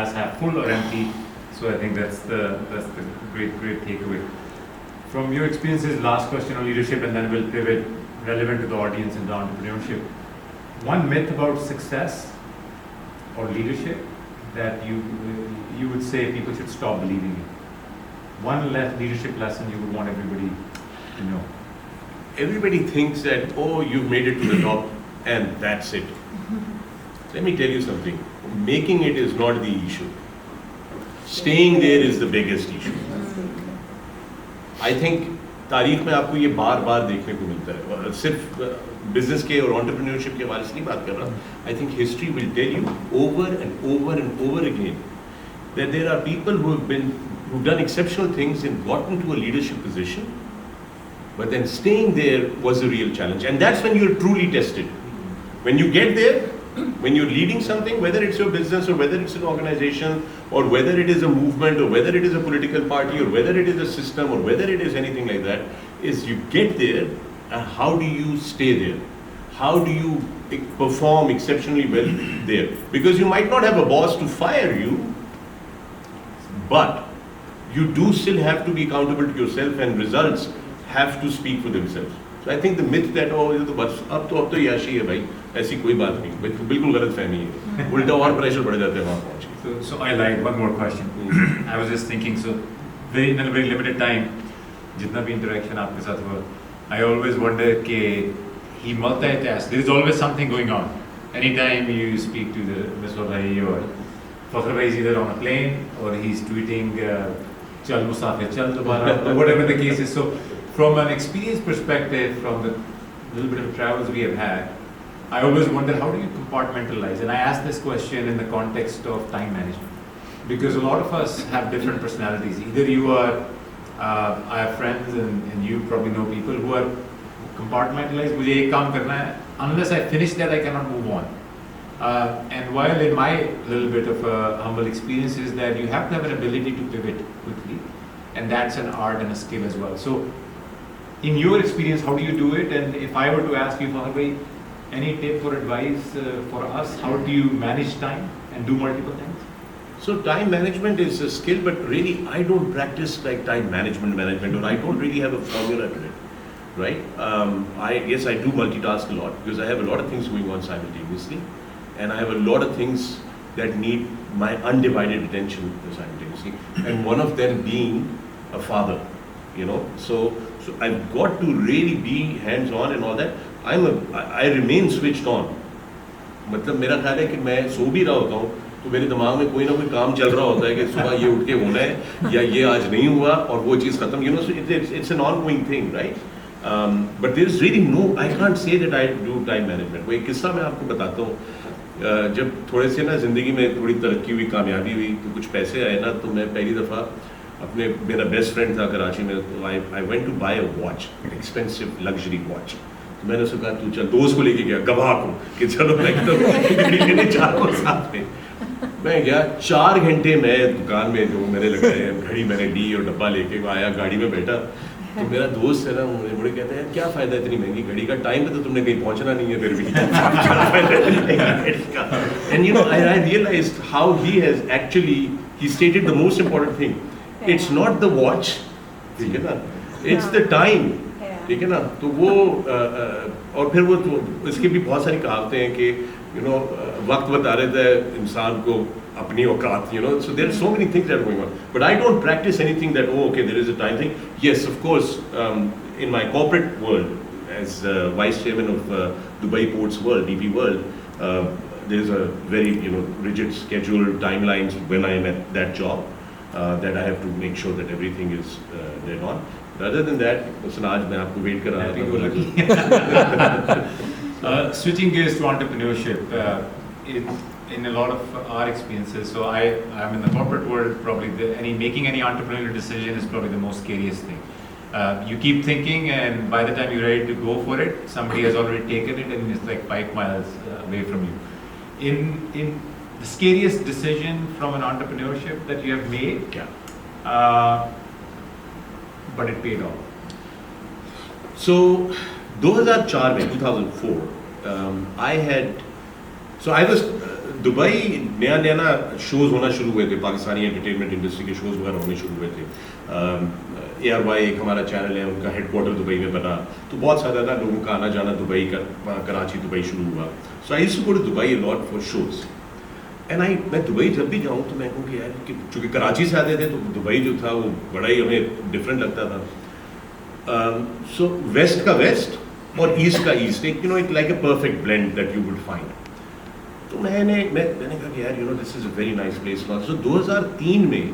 glass half full or empty. So I think that's the great takeaway. From your experiences, last question on leadership, and then we'll pivot relevant to the audience and the entrepreneurship. One myth about success or leadership that you would say people should stop believing in. One leadership lesson you would want everybody to know. Everybody thinks that, oh, you've made it to the top and that's it. Let me tell you something. Making it is not the issue. Staying there is the biggest issue. I think तारीख में आपको ये बार बार देखने को मिलता है. सिर्फ business के और एंटरप्रेन्योरशिप के हवाले से नहीं बात कर रहा. I think history will tell you over and over and over again that there are people who've done exceptional things and gotten to a leadership position, but then staying there was a real challenge. And that's when you're truly tested. When you get there, when you're leading something, whether it's your business or whether it's an organization or whether it is a movement or whether it is a political party or whether it is a system or whether it is anything like that, is you get there and how do you stay there? How do you perform exceptionally well there? Because you might not have a boss to fire you, but you do still have to be accountable to yourself and results have to speak for themselves. So I think the myth that oh ये तो बस अब तो याशी है भाई, ऐसी कोई बात नहीं, बिल्कुल गलत फहमी है, उल्टा और प्रेशर बढ़ जाता है वहाँ पहुँच के. So I lied. One more question. I was just thinking. So in a very limited time, जितना भी interaction आपके साथ हुआ, I always wonder कि he multitasks. There is always something going on. Anytime you speak to the Mr. Bhai or Fakhar Bhai is either on a plane or he's tweeting "Chal Musafir, chal dobara," or whatever the case is. So from an experience perspective, from the little bit of travels we have had, I always wonder how do you compartmentalize? And I ask this question in the context of time management. Because a lot of us have different personalities. Either you are, I have friends and you probably know people who are compartmentalized. मुझे एक काम करना है. Unless I finish that, I cannot move on. And while in my little bit of a humble experience is that you have to have an ability to pivot quickly. And that's an art and a skill as well. So in your experience, how do you do it? And if I were to ask you, Fakhar Bhai, any tip or advice for us? How do you manage time and do multiple things? So time management is a skill, but really I don't practice like time management, or I don't really have a formula to it, right? Yes, I do multitask a lot because I have a lot of things going on simultaneously, and I have a lot of things that need my undivided attention simultaneously, and one of them being a father, you know. So I've got to really be hands-on and all that. I remain switched on. मतलब मेरा ख्याल है कि मैं सो भी रहा होता हूँ तो मेरे दिमाग में कोई ना कोई काम चल रहा होता है कि सुबह ये उठ के होना है या ये आज नहीं हुआ और वो चीज़ खत्म, you know, so it's an ongoing thing, right? But there is really no, I can't say that I do time management. वो एक किस्सा मैं आपको बताता हूँ. जब थोड़े से ना ज़िंदगी में थोड़ी तरक्की हुई, कामयाबी हुई, तो कुछ पैसे आए ना, तो मैं पहली दफ़ा अपने मेरा बेस्ट फ्रेंड था कराची में, तो I went to buy a watch, expensive luxury watch. तो मैंने उसको कहा तू चल, दोस्त को लेके गया, गवाह को, कि चलो मैं घड़ी लेने जा रहा हूँ साथ में. मैं गया, 4 घंटे मैं दुकान में जो मैंने लगाया घड़ी मैंने ली और डब्बा लेके आया, गाड़ी में बैठा, तो मेरा दोस्त है ना, मुझे कहते हैं क्या फ़ायदा इतनी महंगी घड़ी का, टाइम पे तो तुमने कहीं पहुंचना नहीं है फिर भी. And you know, I realized how he has actually, he stated the most important thing. It's not the watch, ठीक है ना, it's the time. ठीक है ना, तो वो और फिर वो इसकी भी बहुत सारी कहावतें हैं कि you know वक्त बता रहता है इंसान को अपनी औकात, you know, so there are so many things that are going on, but I don't practice anything that oh okay there is a time thing. Yes, of course, in my corporate world as vice chairman of Dubai Ports World, DP World, there is a very, you know, rigid scheduled timelines when I am at that job that I have to make sure that everything is dead on. Other than that, आज मैं आपको wait कर रहा था. Switching gears to entrepreneurship, in a lot of our experiences, so I'm in the corporate world, probably making any entrepreneurial decision is probably the most scariest thing. You keep thinking, and by the time you're ready to go for it, somebody has already taken it and it's like 5 miles away from you. In the scariest decision from an entrepreneurship that you have made, but it paid off. So 2004 में 2004 I was Dubai नया नया ना shows होना शुरू हुए थे, Pakistani entertainment industry के shows वगैरह होने शुरू हुए थे। ARY एक हमारा चैनल है, उनका हेडक्वार्टर दुबई में बना, तो बहुत सारा ना लोगों का आना जाना दुबई का, कराची दुबई शुरू हुआ। So I used to go to Dubai a lot for shows and मैं दुबई जब भी जाऊँ तो मैं कहूँ कि यार कि चूँकि कराची से आते थे तो दुबई जो था वो बड़ा ही हमें डिफरेंट लगता था। सो वेस्ट का वेस्ट और ईस्ट का ईस्ट, एक it like a perfect blend that you would find. तो मैंने कहा कि यार this is a very nice place. सो 2003 में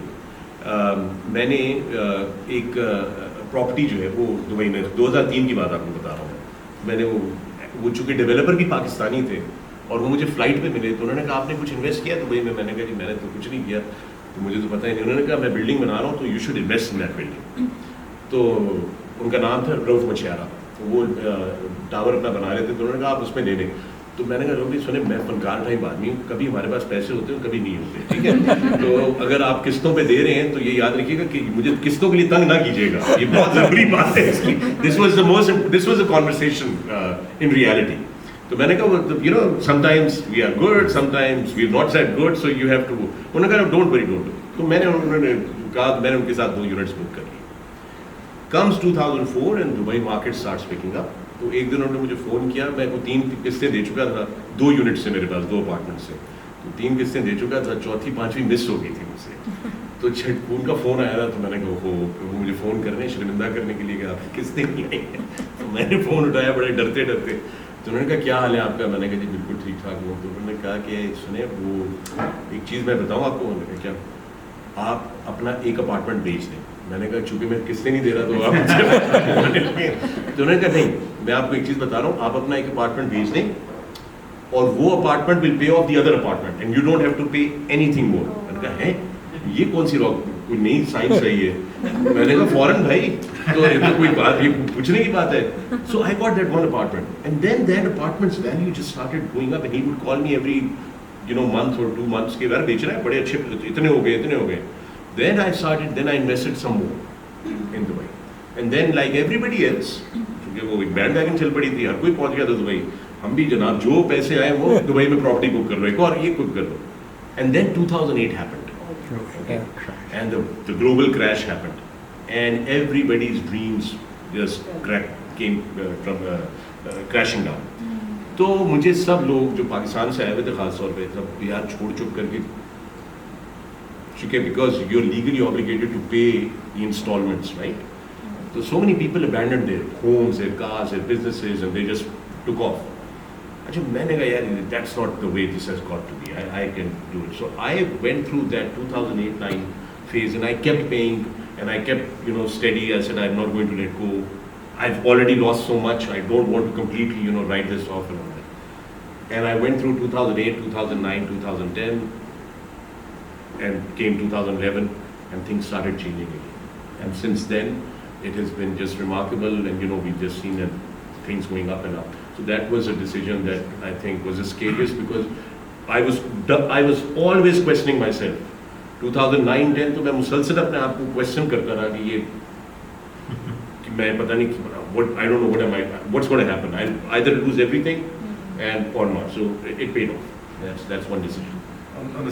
मैंने एक प्रॉपर्टी जो है वो दुबई में, 2003 की बात आपको बता रहा हूँ, मैंने वो चूँकि डेवलपर भी पाकिस्तानी थे और वो मुझे फ्लाइट पे मिले, तो उन्होंने कहा आपने कुछ इन्वेस्ट किया दुबई में? मैंने कहा जी मैंने तो कुछ नहीं किया, तो मुझे तो पता ही नहीं। उन्होंने कहा मैं बिल्डिंग बना रहा हूँ तो you should invest in that building. तो उनका नाम था रऊफ मछियारा, तो वो टावर अपना बना रहे थे, तो उन्होंने कहा आप उसमें ले लें। तो मैंने कहा लोग सुने, मैं फनकार टाइप आदमी हूँ, कभी हमारे पास पैसे होते हैं कभी नहीं होते, ठीक है। तो अगर आप किस्तों पे दे रहे हैं तो ये याद रखिएगा कि मुझे किस्तों के लिए तंग ना कीजिएगा, ये बहुत ज़रूरी बात है इसकी। This was a conversation in reality. तो मैंने कहा sometimes we are good, sometimes we are not that good, so you have to. उन्होंने कहा डोंट वरी, डोंट। तो उन्होंने कहा, मैंने उनके साथ 2 यूनिट्स बुक कर लिए। Comes 2004 and Dubai market starts picking up. तो एक दिन उन्होंने मुझे फ़ोन किया, मैं को 3 किस्तें दे चुका था, 2 यूनिट से, मेरे पास 2 अपार्टमेंट से, तो 3 किस्तें दे चुका था, चौथी 5वीं मिस हो गई थी मुझसे। तो उनका फ़ोन आया था, तो मैंने कहा वो मुझे फ़ोन करने शर्मिंदा करने के लिए कि आपकी किस्तें नहीं आई हैं। तो मैंने फ़ोन उठाया बड़े डरते डरते, तो उन्होंने कहा क्या हाल है आपका? मैंने कहा जी बिल्कुल ठीक ठाक हूँ। तो उन्होंने कहा कि सुने वो एक चीज़ मैं बताऊँ आपको। उन्होंने कहा क्या? आप अपना एक अपार्टमेंट बेच दें। मैंने कहा चूँकि मैं किस्तें नहीं दे रहा तो आप तो उन्होंने कहा नहीं, मैं आपको एक चीज़ बता रहा हूँ, आप अपना एक अपार्टमेंट बेच दें और वो apartment will pay off the other apartment and you don't have to pay anything more. मैंने कहा है ये कौन सी रॉक, कोई नई साइंस सही है? मैंने कहा फॉरेन भाई, तो ये तो कोई बात, ये पूछने की बात है। So I got that one apartment and then that apartment's value just started going up and he would call me every month और 2 months के बारे बेच रहा है, बड़े अच्छे, इतने हो गए। Then I invested some more in Dubai, and then like everybody else, क्योंकि वो एक बैंड वैगन चल पड़ी थी, हर कोई पहुंच गया था दुबई, हम भी जनाब जो पैसे आए वो दुबई में प्रॉपर्टी बुक कर लो, एक और ये बुक कर लो। And then 2008 happened, okay, and the global crash happened, and everybody's dreams just came from crashing down. तो मुझे सब लोग जो पाकिस्तान से आए हुए थे खास तौर पे, सब यार छोड़ छुप करके चुके, because you're legally obligated to pay the installments, right? So many people abandoned their homes, their cars, their businesses, and they just took off. अच्छा मैंने कहा यार that's not the way this has got to be. I can do it. So I went through that 2008-9 phase, and I kept paying, and I kept steady. I said I'm not going to let go. I've already lost so much. I don't want to completely write this off and all that. And I went through 2008, 2009, 2010. And came 2011 and things started changing again. And since then, it has been just remarkable, and we've just seen things going up and up. So that was a decision that I think was the scariest, because I was always questioning myself. 2009-10 तो मैं मुसलसल अपने आप को question करता रहा कि ये कि मैं पता नहीं I don't know what's going to happen. I'll either lose everything and or not. So it paid off. That's one decision. On the